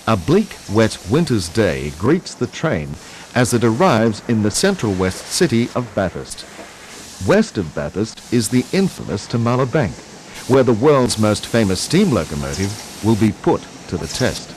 A bleak, wet winter's day greets the train as it arrives in the central west city of Bathurst. West of Bathurst is the infamous Tumulla Bank, where the world's most famous steam locomotive will be put to the test.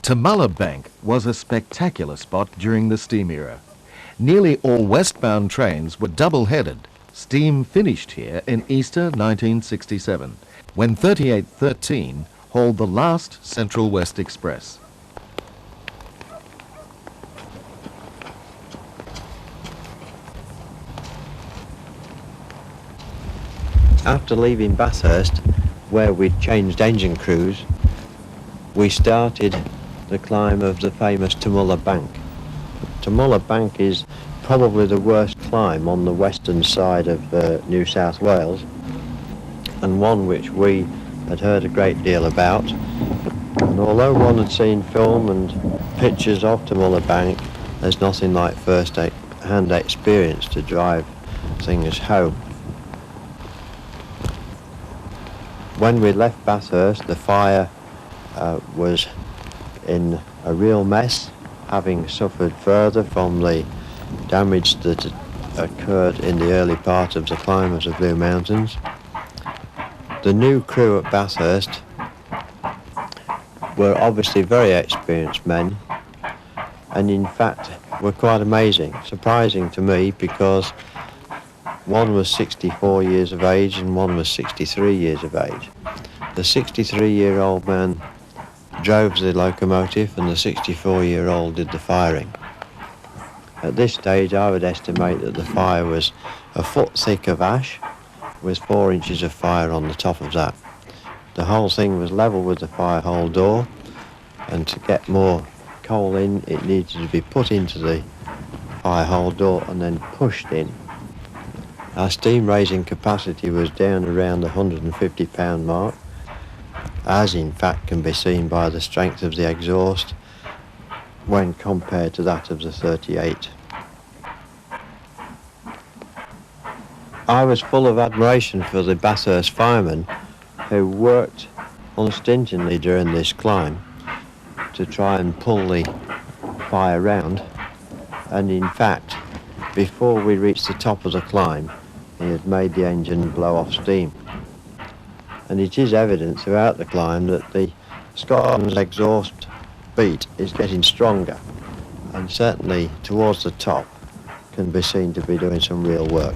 Tumulla Bank was a spectacular spot during the steam era. Nearly all westbound trains were double-headed. Steam finished here in Easter 1967, when 3813 hauled the last Central West Express. After leaving Bathurst, where we'd changed engine crews, we started the climb of the famous Tumulla Bank. Tumulla Bank is probably the worst climb on the western side of New South Wales, and one which we had heard a great deal about. And although one had seen film and pictures of Tumulla Bank, there's nothing like first-hand experience to drive things home. When we left Bathurst, the fire was in a real mess, having suffered further from the damage that had occurred in the early part of the climb of the Blue Mountains. The new crew at Bathurst were obviously very experienced men, and in fact were quite amazing, surprising to me, because one was 64 years of age and one was 63 years of age. The 63-year-old man drove the locomotive and the 64-year-old did the firing. At this stage I would estimate that the fire was a foot thick of ash with 4 inches of fire on the top of that. The whole thing was level with the fire hole door, and to get more coal in it needed to be put into the fire hole door and then pushed in. Our steam raising capacity was down around the 150 pound mark, as in fact can be seen by the strength of the exhaust when compared to that of the 38. I was full of admiration for the Bathurst firemen who worked unstintingly during this climb to try and pull the fire round, and in fact before we reached the top of the climb he had made the engine blow off steam. And it is evident throughout the climb that the Scotsman's exhaust beat is getting stronger, and certainly towards the top can be seen to be doing some real work.